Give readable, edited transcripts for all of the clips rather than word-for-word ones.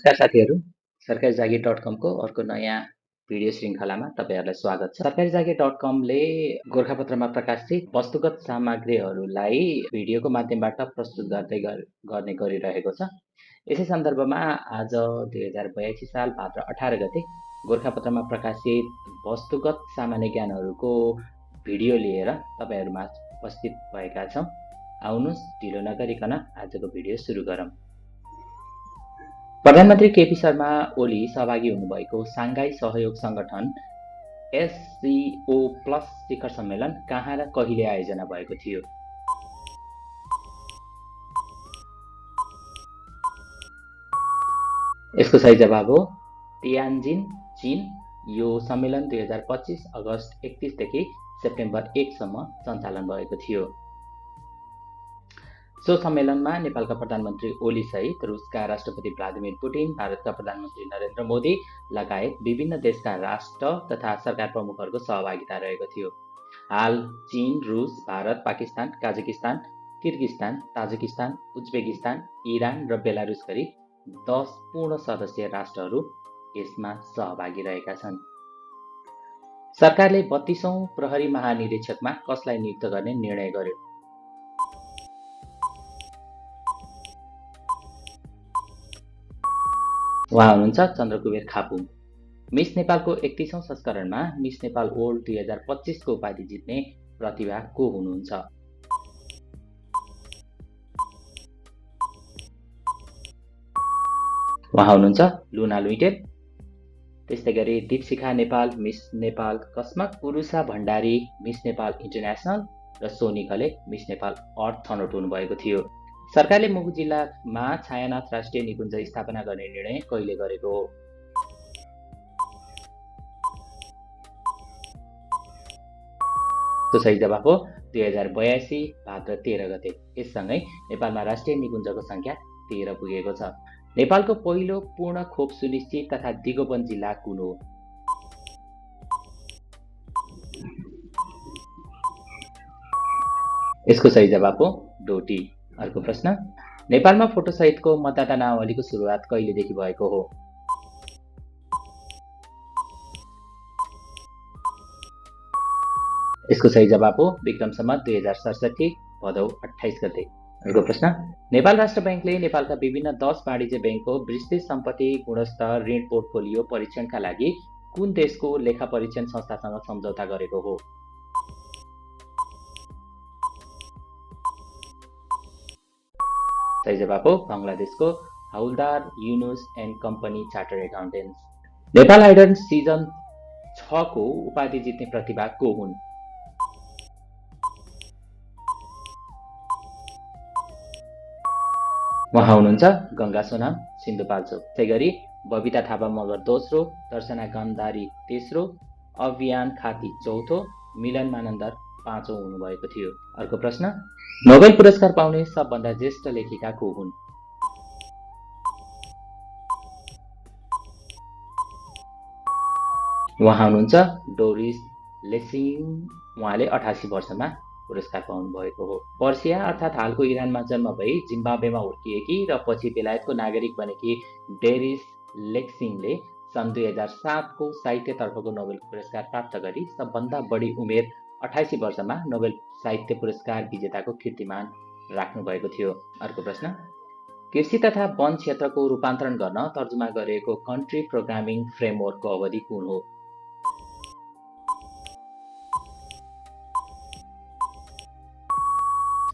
नमस्कार साथीहरू, सरकारीजागिर.com को अर्को नयाँ भिडियो श्रृङ्खलामा तपाईँहरूलाई स्वागत छ। सरकारीजागिर.com ले गोरखापत्रमा प्रकाशित वस्तुगत सामग्रीहरूलाई भिडियोको माध्यमबाट प्रस्तुत गर्ने गरिरहेको छ। यसै सन्दर्भमा आज 2082 साल भाद्र 18 गते गोरखापत्रमा प्रकाशित वस्तुगत सामान्य ज्ञानहरूको भिडियो लिएर तपाईँहरूमा उपस्थित भएका छौँ। आउनुहोस् ढिलो नगरिकन आजको भिडियो सुरु गरौँ। प्रधानमन्त्री केपी शर्मा ओली सहभागी हुनुभएको साङ्घाई सहयोग सङ्गठन SCO+ शिखर सम्मेलन कहाँ र कहिले आयोजना भएको थियो? यसको सही जवाब हो तियान्जिन, चीन। यो सम्मेलन 2025 अगस्त 31 देखि सेप्टेम्बर 1 सम्म सञ्चालन भएको थियो। सो सम्मेलनमा नेपालका प्रधानमन्त्री ओली सहित रुसका राष्ट्रपति भ्लादिमिर पुटिन, भारतका प्रधानमन्त्री नरेन्द्र मोदी लगायत विभिन्न देशका राष्ट्र तथा सरकार प्रमुखहरूको सहभागिता रहेको थियो। हाल चीन, रुस, Bharat, Pakistan, Kazakhstan, Kyrgyzstan, Tajikistan, Uzbekistan, Iran र बेलारुस गरी 10 पूर्ण सदस्य राष्ट्रहरू यसमा सहभागी रहेका छन्। सरकारले 32औं प्रहरी महानिरीक्षकमा कसलाई नियुक्त गर्ने निर्णय गर्यो? उहाँ हुनुहुन्छ चन्द्रकुबेर खापुङ। मिस नेपालको 31औं संस्करणमा मिस नेपाल वर्ल्ड 2025 को उपाधि जित्ने प्रतिभा को हुनुहुन्छ? उहाँ हुनुहुन्छ लुना लुइटेल। त्यस्तै गरी दीपशिखा नेपाल मिस नेपाल कस्मक, पुरुषा भण्डारी मिस नेपाल इन्टरनेसनल र सोनी खले मिस नेपाल अर्थ छनौट हुनुभएको थियो। सरकारले मुगु जिल्लामा छायानाथ राष्ट्रिय निकुञ्ज स्थापना गर्ने निर्णय कहिले गरेको हो? तो सही जवाब हो 2082 भाद्र 13 गते। यससँगै नेपालमा राष्ट्रिय निकुञ्जको संख्या 13 पुगेको छ। नेपालको पहिलो पूर्ण खोप सुनिश्चित तथा दिगोपन जिल्ला कुन हो? यसको सही जवाब हो डोटी। अर्को प्रश्न, नेपालमा फोटो सहितको मतदाता नामावलीको सुरुवात कहिलेदेखि भएको हो? यसको सही जवाब हो विक्रम सम्वत 2067 भदौ 28 गते। अर्को प्रश्न, नेपाल राष्ट्र बैंकले नेपालका विभिन्न 10 वाणिज्य बैंकको विस्तृत सम्पत्ति गुणस्तर ऋण पोर्टफोलियो परीक्षणका लागि कुन देशको लेखा परीक्षण संस्थासँग सम्झौता गरेको हो? सही जवाब हो बङ्गलादेशको Hawlader Younus and company chartered accountants. Nepal idol season 6 को उपाधि जित्ने प्रतिभा को हुन्? उहाँ हुनुहुन्छ गङ्गा सोनाम सिन्धुपाल्चोक। त्यसै गरी बबिता थापा मगर दोस्रो, दर्शना गन्धारी तेस्रो, अभियान खाती चौथो, मिलन मानन्दर पाँचौं हुनुभएको थियो। अर्को प्रश्न, नोबेल पुरस्कार पाउने सबभन्दा ज्येष्ठ लेखिका को हुन्? उहाँ हुनुहुन्छ डोरिस लेसिङ। उहाँले 88 वर्षमा पुरस्कार पाउनु भएको हो। पर्सिया अर्थात् हालको इरानमा जन्म भई जिम्बाब्वेमा हुर्किएकी र पछि बेलायतको नागरिक बनेकी डेरिस लेक्सिङले सन् 2007 को साहित्यतर्फको नोबेल पुरस्कार प्राप्त गरी सबभन्दा बढी उमेर 88 वर्षमा नोबेल साहित्य पुरस्कार विजेताको कीर्तिमान राख्नु भएको थियो। अर्को प्रश्न, कृषि तथा वन क्षेत्रको रूपान्तरण गर्न तर्जुमा गरिएको कन्ट्री प्रोग्रामिङ फ्रेमवर्कको अवधि कुन हो?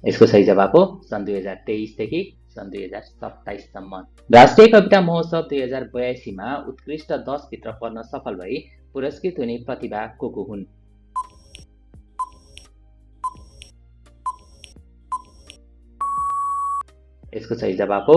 यसको सही जवाब हो सन् 2023 देखि सन् 2027 सम्म। राष्ट्रिय कविता महोत्सव 2082 मा उत्कृष्ट 10 भित्र पर्न सफल भई पुरस्कृत हुने प्रतिभा को हुन्? यसको सही जवाब हो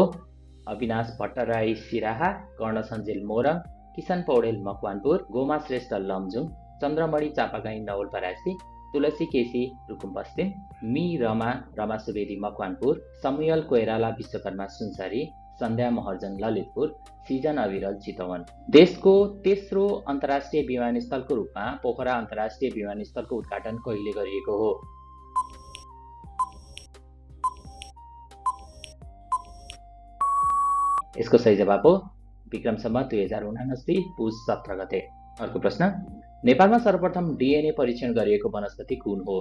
अविनाश भट्टराई सिराहा, कर्ण सञ्जेल मोरङ, किशन पौडेल मकवानपुर, गोमा श्रेष्ठ लमजुङ, चन्द्रमणि चापागाई नवलपरासी, तुलसी केसी रुकुम पश्चिम, मी रमा सुवेदी मकवानपुर, समुयल कोइराला विश्वकर्मा सुनसरी, सन्ध्या महर्जन ललितपुर, सिजन अविरल चितवन। देशको तेस्रो अन्तर्राष्ट्रिय विमानस्थलको रूपमा पोखरा अन्तर्राष्ट्रिय विमानस्थलको उद्घाटन कहिले गरिएको हो? यसको सही जवाब हो विक्रम सम्वत 2079 पुस 17 गते। अर्को प्रश्न, नेपालमा सर्वप्रथम DNA परीक्षण गरिएको वनस्पति कुन हो?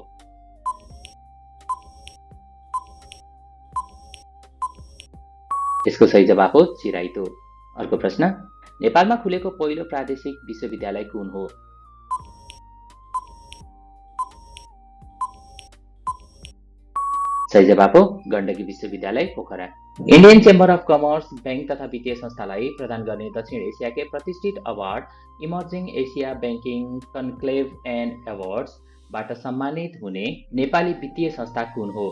यसको सही जवाफ हो चिराइतो। अर्को प्रश्न, नेपालमा खुलेको पहिलो प्रादेशिक विश्वविद्यालय कुन हो? सही जवाफ हो गण्डकी विश्वविद्यालय Pokhara. Indian chamber of commerce bank तथा वित्तीय संस्थालाई प्रदान गर्ने दक्षिण एसियाकै प्रतिष्ठित award emerging Asia banking conclave and अवार्ड्सबाट सम्मानित हुने नेपाली वित्तीय संस्था कुन हो?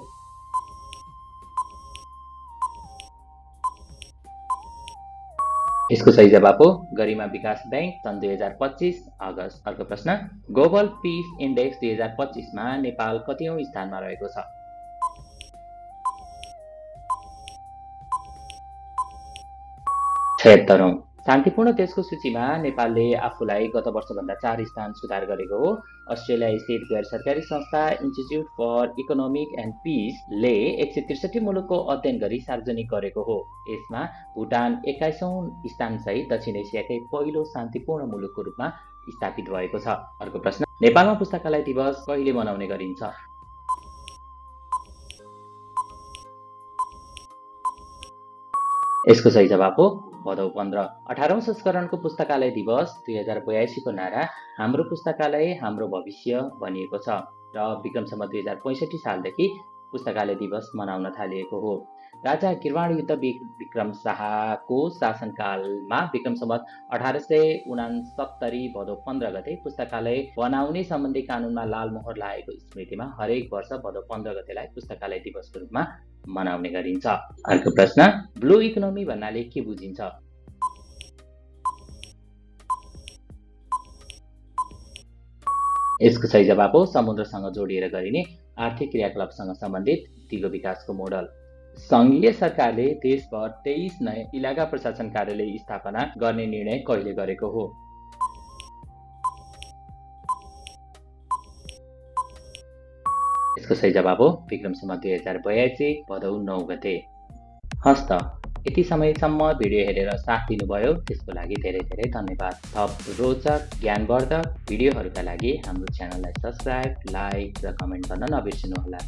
यसको सही जवाफ हो गरिमा विकास बैंक सन् 2025 अगस्त। अर्को प्रश्न, ग्लोबल पीस इन्डेक्स 2025 मा नेपाल कतिऔं स्थानमा रहेको छ? छयत्तरौं। शान्तिपूर्ण देशको सूचीमा नेपालले आफूलाई गत वर्षभन्दा 4 स्थान सुधार गरेको हो। अस्ट्रेलिया स्थित गैर सरकारी संस्था इन्स्टिच्युट फर इकोनोमिक एन्ड पीसले 163 मुलुकको अध्ययन गरी सार्वजनिक गरेको हो। यसमा भुटान 21औं स्थानसहित दक्षिण एसियाकै पहिलो शान्तिपूर्ण मुलुकको रूपमा स्थापित भएको छ। अर्को प्रश्न, नेपालमा पुस्तकालय दिवस कहिले मनाउने गरिन्छ? यसको सही जवाफ हो भदौ 15। 18औं संस्करणको पुस्तकालय दिवस 2082 को नारा हाम्रो पुस्तकालय हाम्रो भविष्य भनिएको छ र विक्रम सम्वत 2065 सालदेखि पुस्तकालय दिवस मनाउन थालिएको हो। राजा गिर्वाण युद्ध विक्रम शाहको शासनकालमा विक्रम सम्वत 1869 भदौ 15 गते पुस्तकालय बनाउने सम्बन्धी कानुनमा लाल मोहर लागेको स्मृतिमा हरेक वर्ष भदौ 15 गतेलाई पुस्तकालय दिवसको रूपमा मनाउने गरिन्छ। अर्को प्रश्न, ब्लू इकोनोमी भन्नाले के बुझिन्छ? यसको सही जवाफ हो समुद्रसँग जोडिएर गरिने आर्थिक क्रियाकलापसँग सम्बन्धित दिगो विकासको मोडल। सङ्घीय सरकारले देशभर 23 नयाँ इलाका प्रशासन कार्यालय स्थापना गर्ने निर्णय कहिले गरेको हो? यसको सही जवाब हो विक्रम सम्वत 2082 भदौ 9 गते। हस्त यति समयसम्म भिडियो हेरेर साथ दिनुभयो त्यसको लागि धेरै धेरै धन्यवाद। थप रोचक ज्ञानवर्धक भिडियोहरूका लागि हाम्रो च्यानललाई सब्स्क्राइब, लाइक र कमेन्ट गर्न नबिर्सनुहोला।